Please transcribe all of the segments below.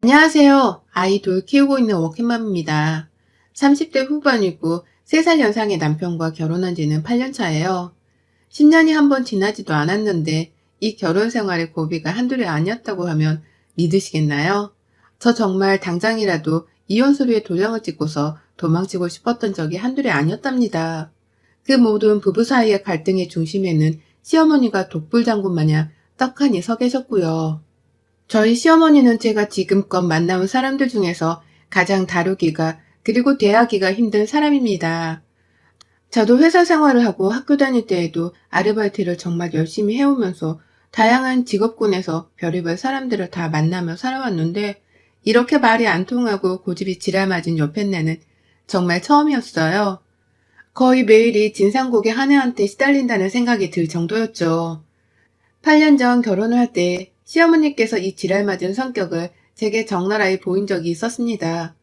안녕하세요. 아이 둘 키우고 있는 워킹맘입니다. 30대 후반이고 3살 연상의 남편과 결혼한 지는 8년 차예요. 10년이 한 번 지나지도 않았는데 이 결혼 생활의 고비가 한둘이 아니었다고 하면 믿으시겠나요? 저 정말 당장이라도 이혼 서류에 도장을 찍고서 도망치고 싶었던 적이 한둘이 아니었답니다. 그 모든 부부 사이의 갈등의 중심에는 시어머니가 독불장군 마냥 떡하니 서 계셨고요. 저희 시어머니는 제가 지금껏 만나온 사람들 중에서 가장 다루기가 그리고 대하기가 힘든 사람입니다. 저도 회사 생활을 하고 학교 다닐 때에도 아르바이트를 정말 열심히 해오면서 다양한 직업군에서 별의별 사람들을 다 만나며 살아왔는데 이렇게 말이 안 통하고 고집이 지랄맞은 옆에내는 정말 처음이었어요. 거의 매일이 진상곡의 한 해한테 시달린다는 생각이 들 정도였죠. 8년 전 결혼을 할 때 시어머니께서 이 지랄맞은 성격을 제게 적나라히 보인 적이 있었습니다.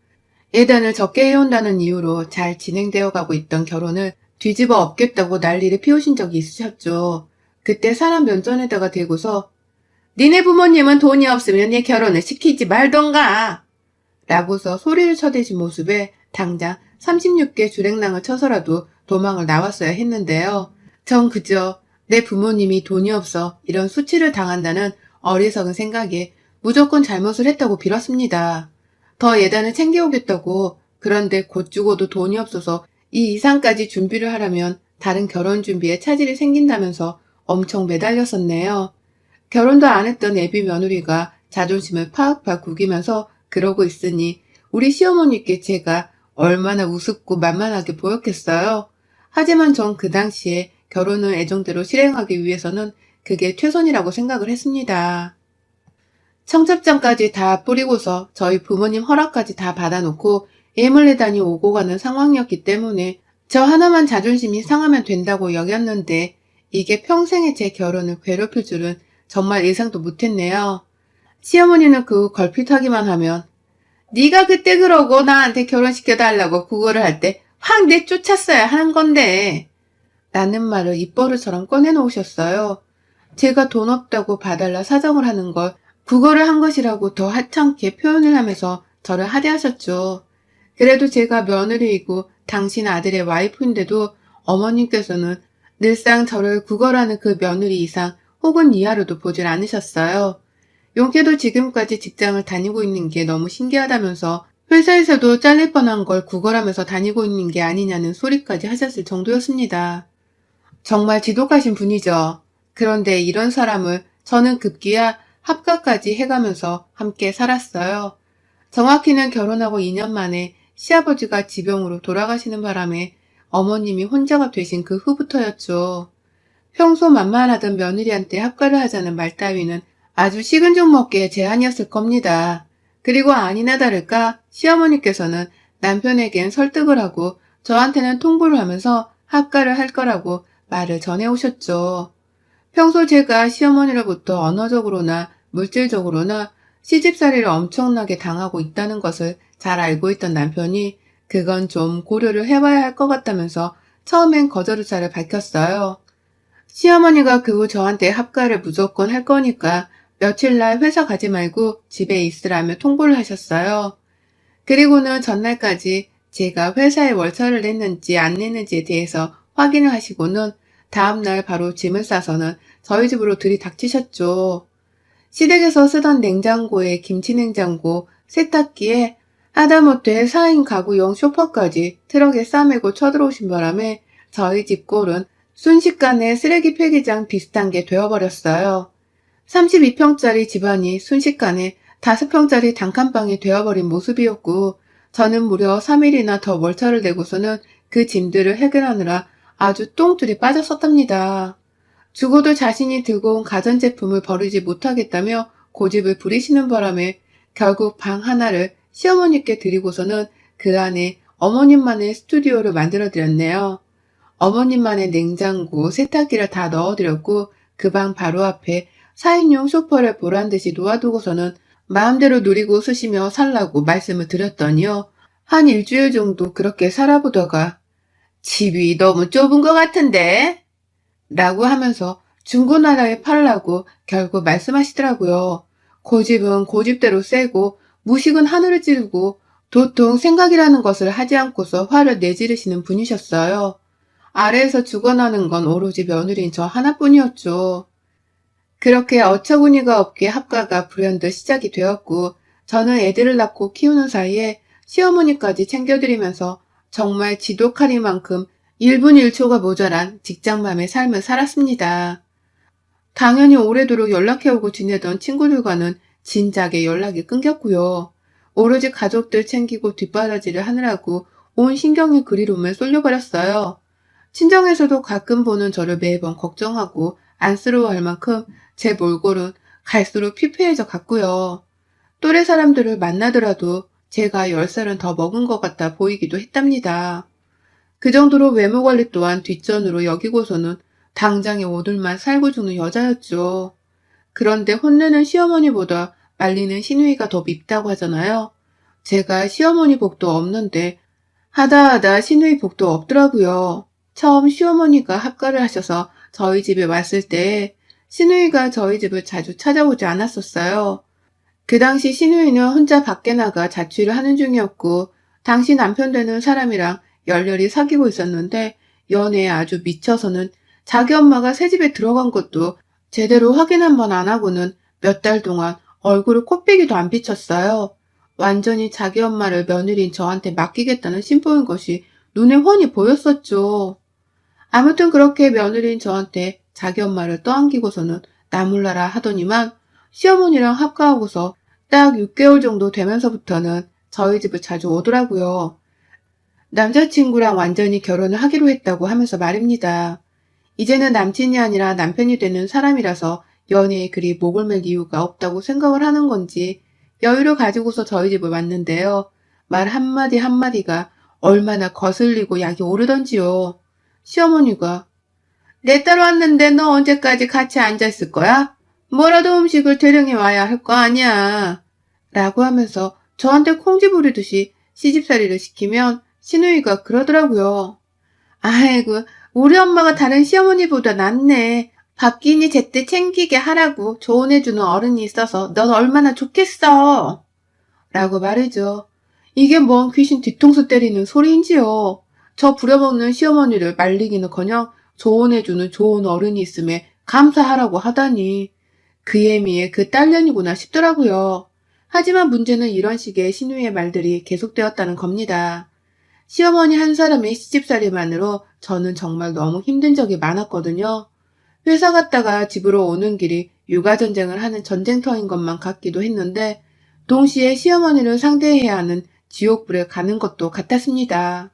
예단을 적게 해온다는 이유로 잘 진행되어 가고 있던 결혼을 뒤집어 엎겠다고 난리를 피우신 적이 있으셨죠. 그때 사람 면전에다가 대고서 니네 부모님은 돈이 없으면 네 결혼을 시키지 말던가 라고서 소리를 쳐대신 모습에 당장 36개 주랭랑을 쳐서라도 도망을 나왔어야 했는데요. 전 그저 내 부모님이 돈이 없어 이런 수치를 당한다는 어리석은 생각에 무조건 잘못을 했다고 빌었습니다. 더 예단을 챙겨오겠다고. 그런데 곧 죽어도 돈이 없어서 이 이상까지 준비를 하려면 다른 결혼 준비에 차질이 생긴다면서 엄청 매달렸었네요. 결혼도 안 했던 애비 며느리가 자존심을 팍팍 구기면서 그러고 있으니 우리 시어머니께 제가 얼마나 우습고 만만하게 보였겠어요. 하지만 전 그 당시에 결혼을 애정대로 실행하기 위해서는 그게 최선이라고 생각을 했습니다. 청첩장까지 다 뿌리고서 저희 부모님 허락까지 다 받아놓고 애물레단이 오고 가는 상황이었기 때문에 저 하나만 자존심이 상하면 된다고 여겼는데 이게 평생의 제 결혼을 괴롭힐 줄은 정말 예상도 못했네요. 시어머니는 그 걸핏하기만 하면 네가 그때 그러고 나한테 결혼시켜달라고 구걸을 할 때 확 내쫓았어야 하는 건데 라는 말을 입버릇처럼 꺼내놓으셨어요. 제가 돈 없다고 봐달라 사정을 하는 걸 구걸을 한 것이라고 더 하찮게 표현을 하면서 저를 하대하셨죠. 그래도 제가 며느리이고 당신 아들의 와이프인데도 어머님께서는 늘상 저를 구걸하는 그 며느리 이상 혹은 이하로도 보질 않으셨어요. 용케도 지금까지 직장을 다니고 있는 게 너무 신기하다면서 회사에서도 잘릴 뻔한 걸 구걸하면서 다니고 있는 게 아니냐는 소리까지 하셨을 정도였습니다. 정말 지독하신 분이죠. 그런데 이런 사람을 저는 급기야 합가까지 해가면서 함께 살았어요. 정확히는 결혼하고 2년 만에 시아버지가 지병으로 돌아가시는 바람에 어머님이 혼자가 되신 그 후부터였죠. 평소 만만하던 며느리한테 합가를 하자는 말 따위는 아주 식은 죽 먹기의 제안이었을 겁니다. 그리고 아니나 다를까 시어머니께서는 남편에겐 설득을 하고 저한테는 통보를 하면서 합가를 할 거라고 말을 전해오셨죠. 평소 제가 시어머니로부터 언어적으로나 물질적으로나 시집살이를 엄청나게 당하고 있다는 것을 잘 알고 있던 남편이 그건 좀 고려를 해봐야 할 것 같다면서 처음엔 거절 의사를 밝혔어요. 시어머니가 그 후 저한테 합가를 무조건 할 거니까 며칠 날 회사 가지 말고 집에 있으라며 통보를 하셨어요. 그리고는 전날까지 제가 회사에 월차를 냈는지 안 냈는지에 대해서 확인을 하시고는 다음날 바로 짐을 싸서는 저희 집으로 들이닥치셨죠. 시댁에서 쓰던 냉장고에 김치냉장고, 세탁기에 하다못해 4인 가구용 소파까지 트럭에 싸매고 쳐들어오신 바람에 저희 집 꼴은 순식간에 쓰레기 폐기장 비슷한 게 되어버렸어요. 32평짜리 집안이 순식간에 5평짜리 단칸방이 되어버린 모습이었고 저는 무려 3일이나 더 월차를 내고서는 그 짐들을 해결하느라 아주 똥줄이 빠졌었답니다. 죽어도 자신이 들고 온 가전제품을 버리지 못하겠다며 고집을 부리시는 바람에 결국 방 하나를 시어머니께 드리고서는 그 안에 어머님만의 스튜디오를 만들어드렸네요. 어머님만의 냉장고, 세탁기를 다 넣어드렸고 그 방 바로 앞에 4인용 소파를 보란듯이 놓아두고서는 마음대로 누리고 쓰시며 살라고 말씀을 드렸더니요. 한 일주일 정도 그렇게 살아보다가 집이 너무 좁은 것 같은데? 라고 하면서 중고나라에 팔라고 결국 말씀하시더라고요. 고집은 고집대로 세고 무식은 하늘을 찌르고 도통 생각이라는 것을 하지 않고서 화를 내지르시는 분이셨어요. 아래에서 죽어나는 건 오로지 며느리인 저 하나뿐이었죠. 그렇게 어처구니가 없게 합가가 불현듯 시작이 되었고 저는 애들을 낳고 키우는 사이에 시어머니까지 챙겨드리면서 정말 지독하리만큼 1분 1초가 모자란 직장맘의 삶을 살았습니다. 당연히 오래도록 연락해오고 지내던 친구들과는 진작에 연락이 끊겼고요. 오로지 가족들 챙기고 뒷바라지를 하느라고 온 신경이 그리로만 쏠려버렸어요. 친정에서도 가끔 보는 저를 매번 걱정하고 안쓰러워할 만큼 제 몰골은 갈수록 피폐해져 갔고요. 또래 사람들을 만나더라도 제가 10살은 더 먹은 것 같아 보이기도 했답니다. 그 정도로 외모 관리 또한 뒷전으로 여기고서는 당장에 오늘만 살고 죽는 여자였죠. 그런데 혼내는 시어머니보다 말리는 시누이가 더 밉다고 하잖아요. 제가 시어머니 복도 없는데 하다 시누이 복도 없더라고요. 처음 시어머니가 합가를 하셔서 저희 집에 왔을 때 시누이가 저희 집을 자주 찾아오지 않았었어요. 그 당시 시누이는 혼자 밖에 나가 자취를 하는 중이었고 당시 남편 되는 사람이랑 열렬히 사귀고 있었는데 연애에 아주 미쳐서는 자기 엄마가 새 집에 들어간 것도 제대로 확인 한 번 안 하고는 몇 달 동안 얼굴을 코빼기도 안 비쳤어요. 완전히 자기 엄마를 며느리인 저한테 맡기겠다는 심보인 것이 눈에 훤히 보였었죠. 아무튼 그렇게 며느리인 저한테 자기 엄마를 떠안기고서는 나몰라라 하더니만 시어머니랑 합가하고서 딱 6개월 정도 되면서부터는 저희 집을 자주 오더라고요. 남자친구랑 완전히 결혼을 하기로 했다고 하면서 말입니다. 이제는 남친이 아니라 남편이 되는 사람이라서 연애에 그리 목을 맬 이유가 없다고 생각을 하는 건지 여유를 가지고서 저희 집을 왔는데요. 말 한마디 한마디가 얼마나 거슬리고 약이 오르던지요. 시어머니가 내 딸 왔는데 너 언제까지 같이 앉아있을 거야? 뭐라도 음식을 대령해 와야 할 거 아니야. 라고 하면서 저한테 콩쥐 부리듯이 시집살이를 시키면 시누이가 그러더라고요. 아이고, 우리 엄마가 다른 시어머니보다 낫네. 밥기니 제때 챙기게 하라고 조언해주는 어른이 있어서 넌 얼마나 좋겠어. 라고 말이죠. 이게 뭔 귀신 뒤통수 때리는 소리인지요. 저 부려먹는 시어머니를 말리기는커녕 조언해주는 좋은 어른이 있음에 감사하라고 하다니. 그 애미의 그 딸년이구나 싶더라고요. 하지만 문제는 이런 식의 시누이의 말들이 계속되었다는 겁니다. 시어머니 한 사람의 시집살이만으로 저는 정말 너무 힘든 적이 많았거든요. 회사 갔다가 집으로 오는 길이 육아전쟁을 하는 전쟁터인 것만 같기도 했는데 동시에 시어머니를 상대해야 하는 지옥불에 가는 것도 같았습니다.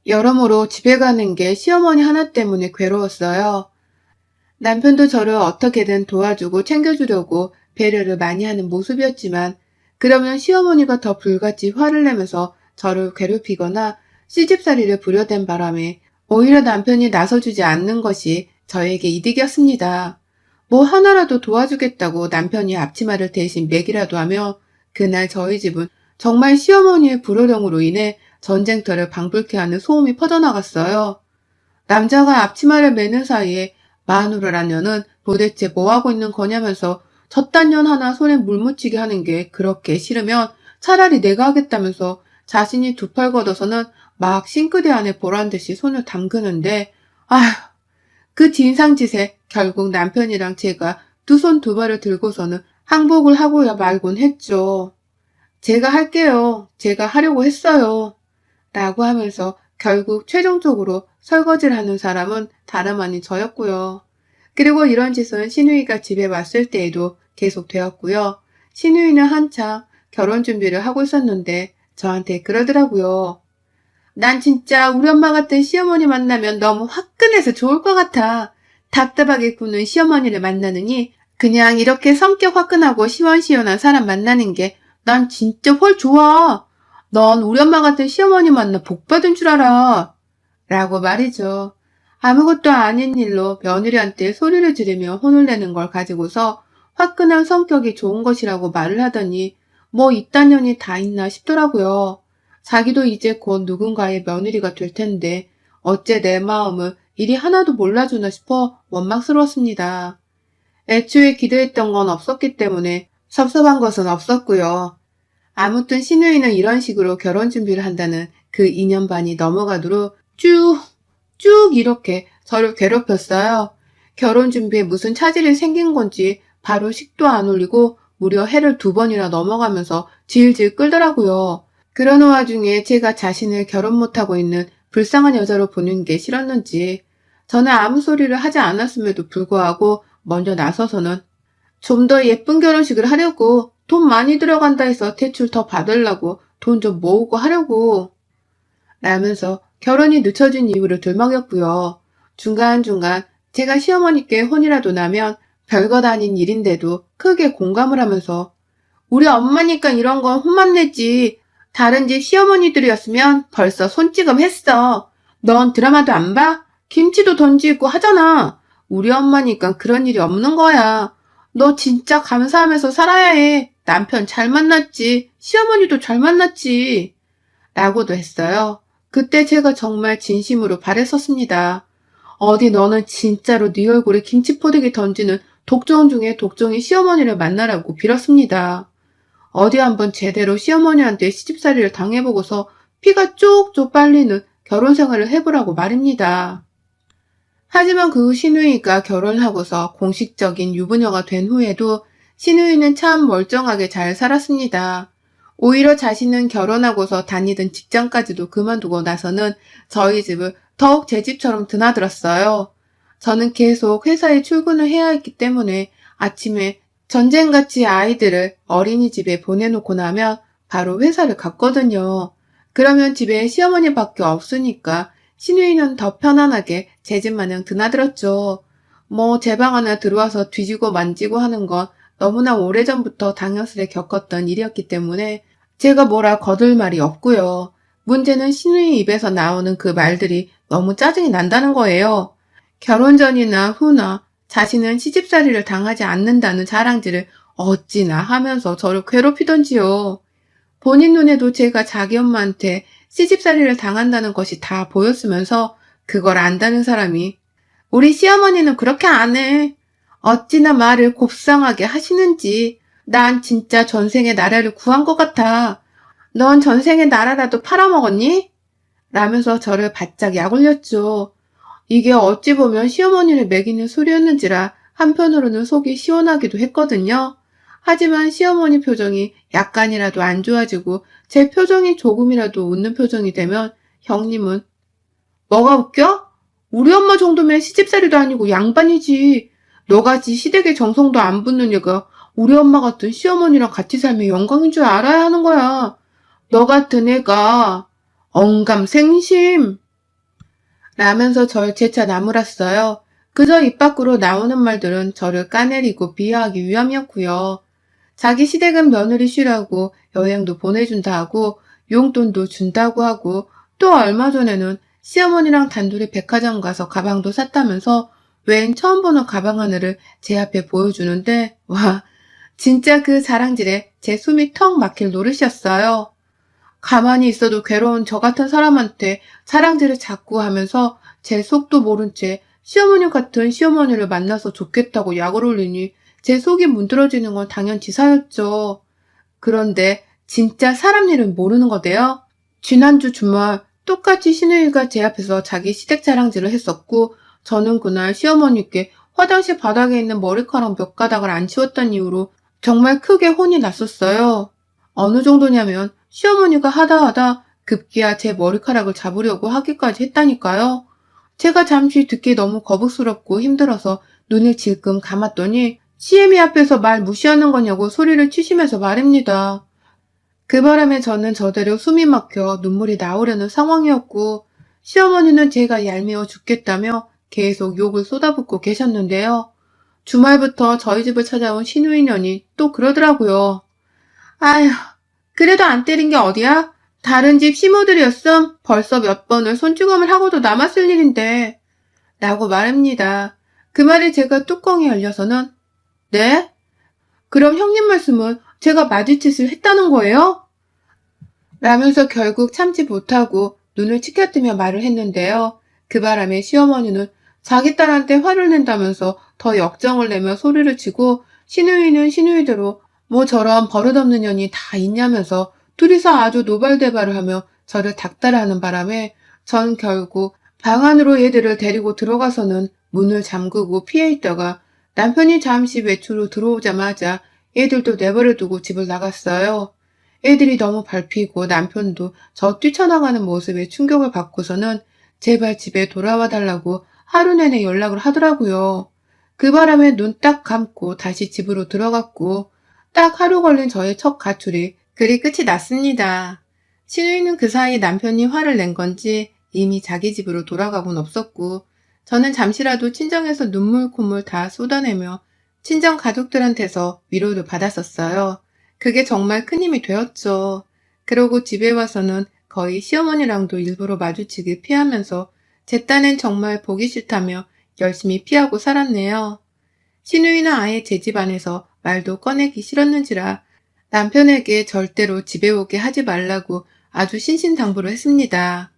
여러모로 집에 가는 게 시어머니 하나 때문에 괴로웠어요. 남편도 저를 어떻게든 도와주고 챙겨주려고 배려를 많이 하는 모습이었지만 그러면 시어머니가 더 불같이 화를 내면서 저를 괴롭히거나 시집살이를 부려댄 바람에 오히려 남편이 나서주지 않는 것이 저에게 이득이었습니다. 뭐 하나라도 도와주겠다고 남편이 앞치마를 대신 매기라도 하며 그날 저희 집은 정말 시어머니의 불호령으로 인해 전쟁터를 방불케 하는 소음이 퍼져나갔어요. 남자가 앞치마를 매는 사이에 마누라란 년은 도대체 뭐하고 있는 거냐면서 저딴 년 하나 손에 물 묻히게 하는 게 그렇게 싫으면 차라리 내가 하겠다면서 자신이 두 팔 걷어서는 막 싱크대 안에 보란듯이 손을 담그는데 아휴 그 진상짓에 결국 남편이랑 제가 두 손 두 발을 들고서는 항복을 하고야 말곤 했죠. 제가 할게요. 제가 하려고 했어요. 라고 하면서 결국 최종적으로 설거지를 하는 사람은 다름 아닌 저였고요. 그리고 이런 짓은 시누이가 집에 왔을 때에도 계속 되었고요. 시누이는 한창 결혼 준비를 하고 있었는데 저한테 그러더라고요. 난 진짜 우리 엄마 같은 시어머니 만나면 너무 화끈해서 좋을 것 같아. 답답하게 구는 시어머니를 만나느니 그냥 이렇게 성격 화끈하고 시원시원한 사람 만나는 게 난 진짜 훨 좋아. 넌 우리 엄마 같은 시어머니 만나 복 받은 줄 알아. 라고 말이죠. 아무것도 아닌 일로 며느리한테 소리를 지르며 혼을 내는 걸 가지고서 화끈한 성격이 좋은 것이라고 말을 하더니 뭐 이딴 년이 다 있나 싶더라고요. 자기도 이제 곧 누군가의 며느리가 될 텐데 어째 내 마음을 이리 하나도 몰라주나 싶어 원망스러웠습니다. 애초에 기대했던 건 없었기 때문에 섭섭한 것은 없었고요. 아무튼 신우이는 이런 식으로 결혼 준비를 한다는 그 2년 반이 넘어가도록 쭉 이렇게 저를 괴롭혔어요. 결혼 준비에 무슨 차질이 생긴 건지 바로 식도 안 올리고 무려 해를 2번이나 넘어가면서 질질 끌더라고요. 그러는 와중에 제가 자신을 결혼 못하고 있는 불쌍한 여자로 보는 게 싫었는지 저는 아무 소리를 하지 않았음에도 불구하고 먼저 나서서는 좀 더 예쁜 결혼식을 하려고 돈 많이 들어간다 해서 대출 더 받으려고 돈 좀 모으고 하려고 라면서 결혼이 늦춰진 이유를 들먹였고요. 중간중간 제가 시어머니께 혼이라도 나면 별것 아닌 일인데도 크게 공감을 하면서 우리 엄마니까 이런 건 혼만 내지 다른 집 시어머니들이었으면 벌써 손찌검 했어. 넌 드라마도 안 봐? 김치도 던지고 하잖아. 우리 엄마니까 그런 일이 없는 거야. 너 진짜 감사하면서 살아야 해. 남편 잘 만났지. 시어머니도 잘 만났지. 라고도 했어요. 그때 제가 정말 진심으로 바랬었습니다. 어디 너는 진짜로 네 얼굴에 김치포대기 던지는 독종 중에 독종이 시어머니를 만나라고 빌었습니다. 어디 한번 제대로 시어머니한테 시집살이를 당해보고서 피가 쪽쪽 빨리는 결혼 생활을 해보라고 말입니다. 하지만 그 후 신우이가 결혼하고서 공식적인 유부녀가 된 후에도 신우이는 참 멀쩡하게 잘 살았습니다. 오히려 자신은 결혼하고서 다니던 직장까지도 그만두고 나서는 저희 집을 더욱 제 집처럼 드나들었어요. 저는 계속 회사에 출근을 해야 했기 때문에 아침에 전쟁같이 아이들을 어린이집에 보내놓고 나면 바로 회사를 갔거든요. 그러면 집에 시어머니밖에 없으니까 신우이는 더 편안하게 제 집 마냥 드나들었죠. 뭐 제 방 하나 들어와서 뒤지고 만지고 하는 건 너무나 오래전부터 당연스레 겪었던 일이었기 때문에 제가 뭐라 거들 말이 없고요. 문제는 신우이 입에서 나오는 그 말들이 너무 짜증이 난다는 거예요. 결혼 전이나 후나 자신은 시집살이를 당하지 않는다는 자랑질을 어찌나 하면서 저를 괴롭히던지요. 본인 눈에도 제가 자기 엄마한테 시집살이를 당한다는 것이 다 보였으면서 그걸 안다는 사람이 우리 시어머니는 그렇게 안 해. 어찌나 말을 곱상하게 하시는지 난 진짜 전생에 나라를 구한 것 같아. 넌 전생에 나라라도 팔아먹었니? 라면서 저를 바짝 약올렸죠. 이게 어찌 보면 시어머니를 매기는 소리였는지라 한편으로는 속이 시원하기도 했거든요. 하지만 시어머니 표정이 약간이라도 안 좋아지고 제 표정이 조금이라도 웃는 표정이 되면 형님은 뭐가 웃겨? 우리 엄마 정도면 시집살이도 아니고 양반이지. 너같이 시댁의 정성도 안 붙는 애가 우리 엄마 같은 시어머니랑 같이 살면 영광인 줄 알아야 하는 거야. 너 같은 애가 언감생심 라면서 절 재차 나무랐어요. 그저 입 밖으로 나오는 말들은 저를 까내리고 비하하기 위함이었고요. 자기 시댁은 며느리 쉬라고 여행도 보내준다 하고 용돈도 준다고 하고 또 얼마 전에는 시어머니랑 단둘이 백화점 가서 가방도 샀다면서 웬 처음 보는 가방 하나를 제 앞에 보여주는데 와 진짜 그 자랑질에 제 숨이 턱 막힐 노릇이었어요. 가만히 있어도 괴로운 저 같은 사람한테 자랑질을 자꾸 하면서 제 속도 모른 채 시어머니 같은 시어머니를 만나서 좋겠다고 약을 올리니 제 속이 문드러지는 건 당연지사였죠. 그런데 진짜 사람 일은 모르는 거대요. 지난주 주말 똑같이 신우이가 제 앞에서 자기 시댁 자랑질을 했었고 저는 그날 시어머니께 화장실 바닥에 있는 머리카락 몇 가닥을 안 치웠다는 이유로 정말 크게 혼이 났었어요. 어느 정도냐면 시어머니가 하다 급기야 제 머리카락을 잡으려고 하기까지 했다니까요. 제가 잠시 듣기 너무 거북스럽고 힘들어서 눈을 질끔 감았더니 시애미 앞에서 말 무시하는 거냐고 소리를 치시면서 말입니다. 그 바람에 저는 저대로 숨이 막혀 눈물이 나오려는 상황이었고 시어머니는 제가 얄미워 죽겠다며 계속 욕을 쏟아붓고 계셨는데요. 주말부터 저희 집을 찾아온 신우이년이 또 그러더라고요. 아휴, 그래도 안 때린 게 어디야? 다른 집 시모들이었음 벌써 몇 번을 손찌검을 하고도 남았을 일인데 라고 말합니다. 그 말에 제가 뚜껑이 열려서는 네? 그럼 형님 말씀은 제가 마주짓을 했다는 거예요? 라면서 결국 참지 못하고 눈을 치켜뜨며 말을 했는데요. 그 바람에 시어머니는 자기 딸한테 화를 낸다면서 더 역정을 내며 소리를 치고 신우이는 신우이대로 뭐 저런 버릇없는 년이 다 있냐면서 둘이서 아주 노발대발을 하며 저를 닥달하는 바람에 전 결국 방 안으로 애들을 데리고 들어가서는 문을 잠그고 피해 있다가 남편이 잠시 외출로 들어오자마자 애들도 내버려 두고 집을 나갔어요. 애들이 너무 밟히고 남편도 저 뛰쳐나가는 모습에 충격을 받고서는 제발 집에 돌아와 달라고 하루 내내 연락을 하더라고요. 그 바람에 눈 딱 감고 다시 집으로 들어갔고 딱 하루 걸린 저의 첫 가출이 그리 끝이 났습니다. 신우이는 그 사이 남편이 화를 낸 건지 이미 자기 집으로 돌아가곤 없었고 저는 잠시라도 친정에서 눈물 콧물 다 쏟아내며 친정 가족들한테서 위로를 받았었어요. 그게 정말 큰 힘이 되었죠. 그러고 집에 와서는 거의 시어머니랑도 일부러 마주치길 피하면서 제 딴엔 정말 보기 싫다며 열심히 피하고 살았네요. 시누이는 아예 제 집 안에서 말도 꺼내기 싫었는지라 남편에게 절대로 집에 오게 하지 말라고 아주 신신당부를 했습니다.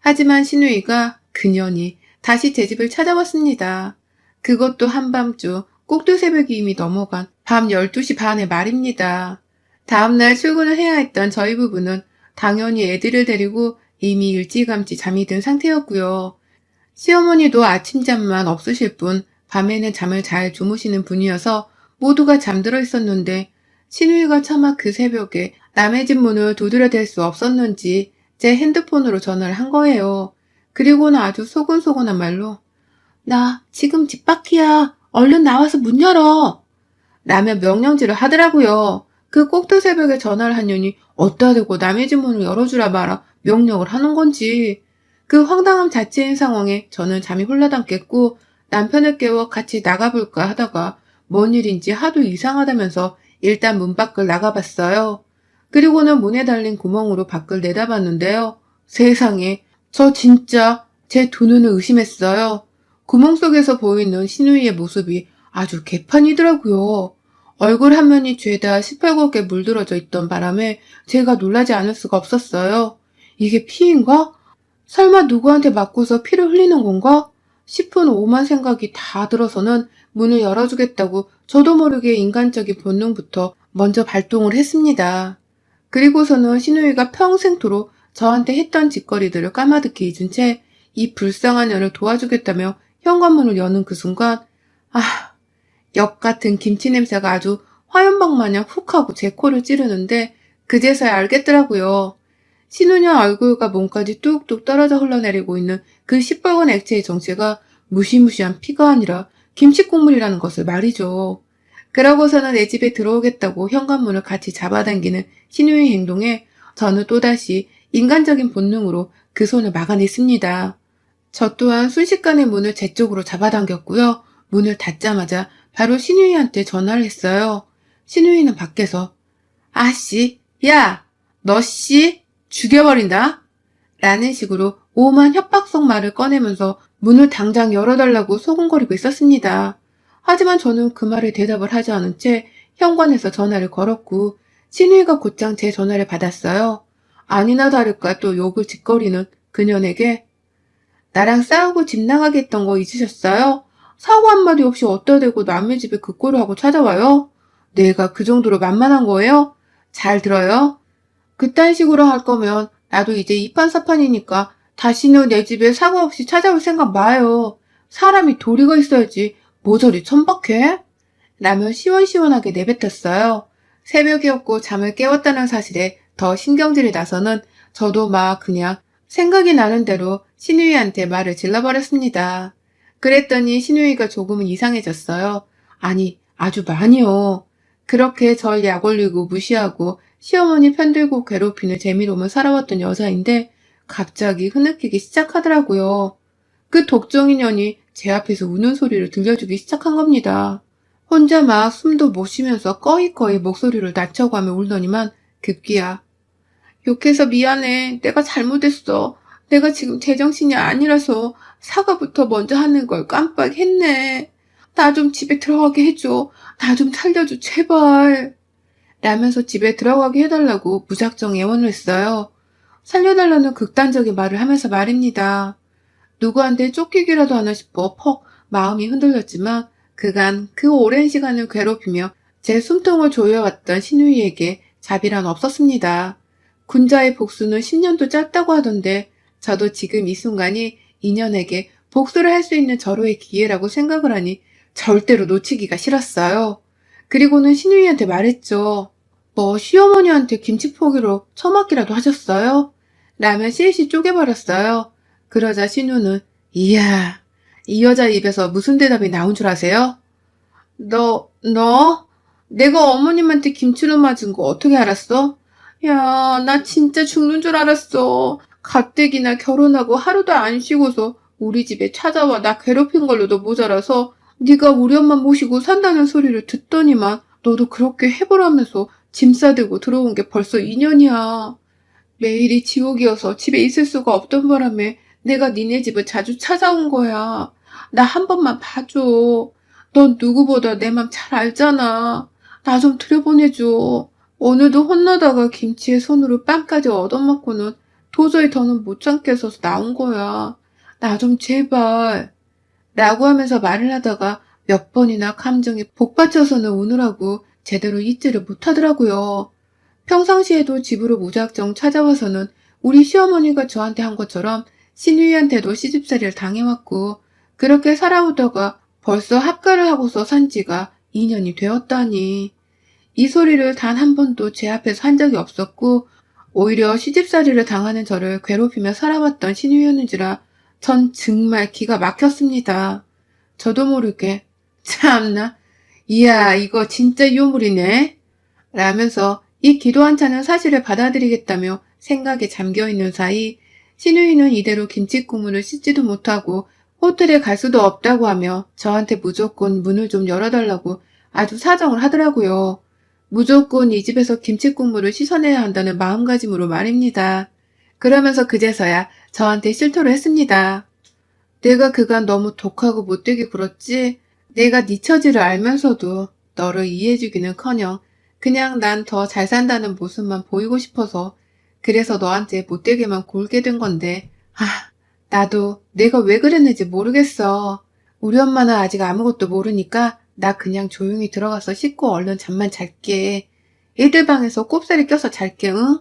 하지만 시누이가 그년이 다시 제 집을 찾아왔습니다. 그것도 한밤중 꼭두새벽이 이미 넘어간 밤 12시 반에 말입니다. 다음날 출근을 해야 했던 저희 부부는 당연히 애들을 데리고 이미 일찌감치 잠이 든 상태였고요. 시어머니도 아침잠만 없으실 뿐 밤에는 잠을 잘 주무시는 분이어서 모두가 잠들어 있었는데 신우이가 차마 그 새벽에 남의 집 문을 두드려댈 수 없었는지 제 핸드폰으로 전화를 한 거예요. 그리고는 아주 소곤소곤한 말로 나 지금 집 밖이야. 얼른 나와서 문 열어. 라며 명령질을 하더라고요. 그 꼭두 새벽에 전화를 한 년이 어디다 대고 남의 집 문을 열어주라 마라 명령을 하는 건지. 그 황당함 자체인 상황에 저는 잠이 홀라당겼고 남편을 깨워 같이 나가볼까 하다가 뭔 일인지 하도 이상하다면서 일단 문 밖을 나가봤어요. 그리고는 문에 달린 구멍으로 밖을 내다봤는데요. 세상에, 저 진짜 제 두 눈을 의심했어요. 구멍 속에서 보이는 신우이의 모습이 아주 개판이더라고요. 얼굴 한 면이 죄다 시뻘겋게 물들어져 있던 바람에 제가 놀라지 않을 수가 없었어요. 이게 피인가? 설마 누구한테 맞고서 피를 흘리는 건가? 싶은 오만 생각이 다 들어서는 문을 열어주겠다고 저도 모르게 인간적인 본능부터 먼저 발동을 했습니다. 그리고서는 신우이가 평생토록 저한테 했던 짓거리들을 까마득히 잊은 채 이 불쌍한 년을 도와주겠다며 현관문을 여는 그 순간 역 같은 김치 냄새가 아주 화염방 마냥 훅 하고 제 코를 찌르는데 그제서야 알겠더라고요. 신우년 얼굴과 몸까지 뚝뚝 떨어져 흘러내리고 있는 그 시뻘건 액체의 정체가 무시무시한 피가 아니라 김치국물이라는 것을 말이죠. 그러고서는 내 집에 들어오겠다고 현관문을 같이 잡아당기는 신우의 행동에 저는 또다시 인간적인 본능으로 그 손을 막아냈습니다. 저 또한 순식간에 문을 제 쪽으로 잡아당겼고요. 문을 닫자마자 바로 신우이한테 전화를 했어요. 신우이는 밖에서 아씨, 야, 너 씨, 죽여버린다. 라는 식으로 오만 협박성 말을 꺼내면서 문을 당장 열어달라고 소곤거리고 있었습니다. 하지만 저는 그 말에 대답을 하지 않은 채 현관에서 전화를 걸었고 신우이가 곧장 제 전화를 받았어요. 아니나 다를까 또 욕을 짓거리는 그년에게 나랑 싸우고 집 나가게 했던 거 잊으셨어요? 사고 한마디 없이 어디다 대고 남의 집에 그 꼴을 하고 찾아와요? 내가 그 정도로 만만한 거예요? 잘 들어요? 그딴 식으로 할 거면 나도 이제 이판사판이니까 다시는 내 집에 사고 없이 찾아올 생각 마요. 사람이 도리가 있어야지 뭐 저리 천박해? 라며 시원시원하게 내뱉었어요. 새벽이었고 잠을 깨웠다는 사실에 더 신경질이 나서는 저도 막 그냥 생각이 나는 대로 신우이한테 말을 질러버렸습니다. 그랬더니 신우이가 조금은 이상해졌어요. 아니, 아주 많이요. 그렇게 절 약올리고 무시하고 시어머니 편들고 괴롭히는 재미로만 살아왔던 여자인데 갑자기 흐느끼기 시작하더라고요. 그 독종인년이 제 앞에서 우는 소리를 들려주기 시작한 겁니다. 혼자 막 숨도 못 쉬면서 꺼이꺼이 목소리를 낮춰가며 울더니만 급기야 욕해서 미안해. 내가 잘못했어. 내가 지금 제정신이 아니라서 사과부터 먼저 하는 걸 깜빡했네. 나 좀 집에 들어가게 해줘. 나 좀 살려줘, 제발. 라면서 집에 들어가게 해달라고 무작정 애원을 했어요. 살려달라는 극단적인 말을 하면서 말입니다. 누구한테 쫓기기라도 하나 싶어 퍽 마음이 흔들렸지만 그간 그 오랜 시간을 괴롭히며 제 숨통을 조여왔던 신우이에게 자비란 없었습니다. 군자의 복수는 10년도 짧다고 하던데 저도 지금 이 순간이 인연에게 복수를 할 수 있는 절호의 기회라고 생각을 하니 절대로 놓치기가 싫었어요. 그리고는 신우이한테 말했죠. 뭐 시어머니한테 김치포기로 처맞기라도 하셨어요? 라면 실시 쪼개버렸어요. 그러자 신우는 이야, 이 여자 입에서 무슨 대답이 나온 줄 아세요? 너? 내가 어머님한테 김치로 맞은 거 어떻게 알았어? 야, 나 진짜 죽는 줄 알았어. 가뜩이나 결혼하고 하루도 안 쉬고서 우리 집에 찾아와 나 괴롭힌 걸로도 모자라서 네가 우리 엄마 모시고 산다는 소리를 듣더니만 너도 그렇게 해보라면서 짐 싸들고 들어온 게 벌써 2년이야. 매일이 지옥이어서 집에 있을 수가 없던 바람에 내가 니네 집을 자주 찾아온 거야. 나 한 번만 봐줘. 넌 누구보다 내 맘 잘 알잖아. 나 좀 들여보내줘. 오늘도 혼나다가 김치에 손으로 빵까지 얻어맞고는 도저히 더는 못 참겠어서 나온 거야. 나 좀 제발. 라고 하면서 말을 하다가 몇 번이나 감정이 복받쳐서는 우느라고 제대로 잊지를 못하더라고요. 평상시에도 집으로 무작정 찾아와서는 우리 시어머니가 저한테 한 것처럼 신우이한테도 시집살이를 당해왔고 그렇게 살아오다가 벌써 합가를 하고서 산 지가 2년이 되었다니. 이 소리를 단 한 번도 제 앞에서 한 적이 없었고 오히려 시집살이를 당하는 저를 괴롭히며 살아왔던 신우이였는지라 전 정말 기가 막혔습니다. 저도 모르게 참나 이야 이거 진짜 유물이네 라면서 이 기도 한차는 사실을 받아들이겠다며 생각에 잠겨있는 사이 신우이는 이대로 김치 국물을 씻지도 못하고 호텔에 갈 수도 없다고 하며 저한테 무조건 문을 좀 열어달라고 아주 사정을 하더라고요. 무조건 이 집에서 김치 국물을 씻어내야 한다는 마음가짐으로 말입니다. 그러면서 그제서야 저한테 실토를 했습니다. 내가 그간 너무 독하고 못되게 굴었지 내가 네 처지를 알면서도 너를 이해해주기는커녕 그냥 난 더 잘 산다는 모습만 보이고 싶어서 그래서 너한테 못되게만 굴게 된 건데 나도 내가 왜 그랬는지 모르겠어. 우리 엄마는 아직 아무것도 모르니까 나 그냥 조용히 들어가서 씻고 얼른 잠만 잘게. 애들 방에서 꼽사리 껴서 잘게 응?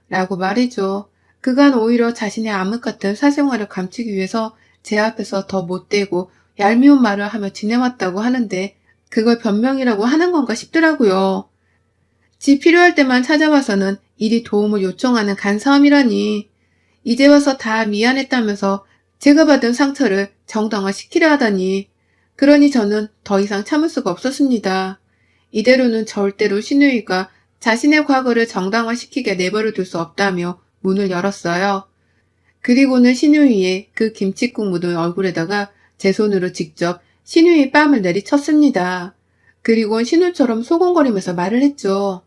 라고 말이죠. 그간 오히려 자신의 암흑 같은 사생활을 감추기 위해서 제 앞에서 더 못되고 얄미운 말을 하며 지내왔다고 하는데 그걸 변명이라고 하는 건가 싶더라고요. 지 필요할 때만 찾아와서는 이리 도움을 요청하는 간사함이라니. 이제 와서 다 미안했다면서 제가 받은 상처를 정당화시키려 하다니. 그러니 저는 더 이상 참을 수가 없었습니다. 이대로는 절대로 신우이가 자신의 과거를 정당화시키게 내버려 둘 수 없다며 문을 열었어요. 그리고는 신우이의 그 김칫국 묻은 얼굴에다가 제 손으로 직접 신우이 뺨을 내리쳤습니다. 그리고는 신우처럼 소곤거리면서 말을 했죠.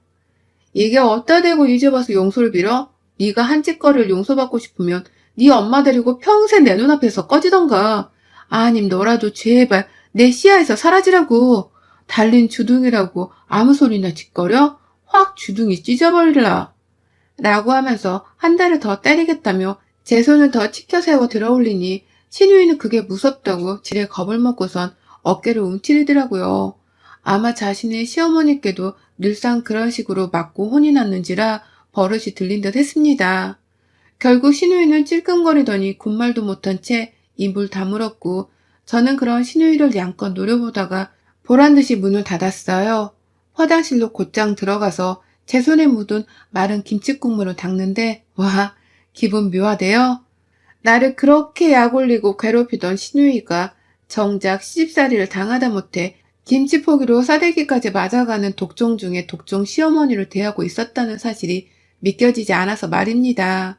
이게 어디다 대고 이제 와서 용서를 빌어? 네가 한 짓거리를 용서받고 싶으면 네 엄마 데리고 평생 내 눈앞에서 꺼지던가. 아님 너라도 제발 내 시야에서 사라지라고. 달린 주둥이라고 아무 소리나 짓거려? 확 주둥이 찢어버리라. 라고 하면서 한 대를 더 때리겠다며 제 손을 더 치켜 세워 들어올리니 신우이는 그게 무섭다고 지레 겁을 먹고선 어깨를 움츠리더라고요. 아마 자신의 시어머니께도 늘상 그런 식으로 맞고 혼이 났는지라 버릇이 들린 듯 했습니다. 결국 신우이는 찔끔거리더니 군말도 못한 채 입을 다물었고 저는 그런 신우이를 양껏 노려보다가 보란듯이 문을 닫았어요. 화장실로 곧장 들어가서 제 손에 묻은 마른 김칫국물을 닦는데 와 기분 묘하대요. 나를 그렇게 약올리고 괴롭히던 신우이가 정작 시집살이를 당하다 못해 김치포기로 싸대기까지 맞아가는 독종 중에 독종 시어머니를 대하고 있었다는 사실이 믿겨지지 않아서 말입니다.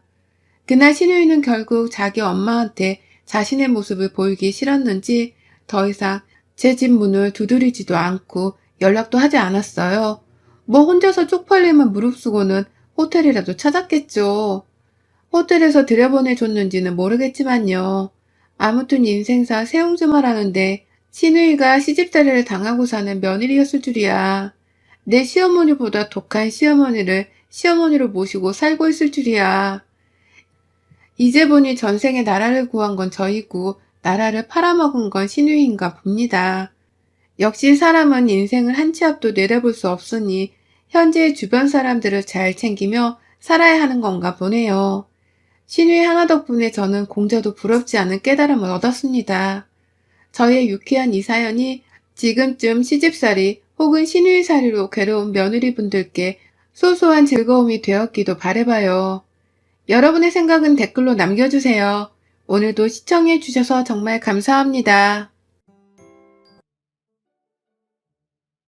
그날 신우이는 결국 자기 엄마한테 자신의 모습을 보이기 싫었는지 더 이상 제 집 문을 두드리지도 않고 연락도 하지 않았어요. 뭐 혼자서 쪽팔림을 무릅쓰고는 호텔이라도 찾았겠죠. 호텔에서 들여보내줬는지는 모르겠지만요. 아무튼 인생사 세옹주말 하는데 신우이가 시집살이를 당하고 사는 며느리였을 줄이야. 내 시어머니보다 독한 시어머니를 시어머니로 모시고 살고 있을 줄이야. 이제 보니 전생에 나라를 구한 건 저이고 나라를 팔아먹은 건 신우이인가 봅니다. 역시 사람은 인생을 한 치 앞도 내다볼 수 없으니 현재의 주변 사람들을 잘 챙기며 살아야 하는 건가 보네요. 신우의 하나 덕분에 저는 공자도 부럽지 않은 깨달음을 얻었습니다. 저의 유쾌한 이 사연이 지금쯤 시집살이 혹은 신우이살이로 괴로운 며느리분들께 소소한 즐거움이 되었기도 바라봐요. 여러분의 생각은 댓글로 남겨주세요. 오늘도 시청해주셔서 정말 감사합니다.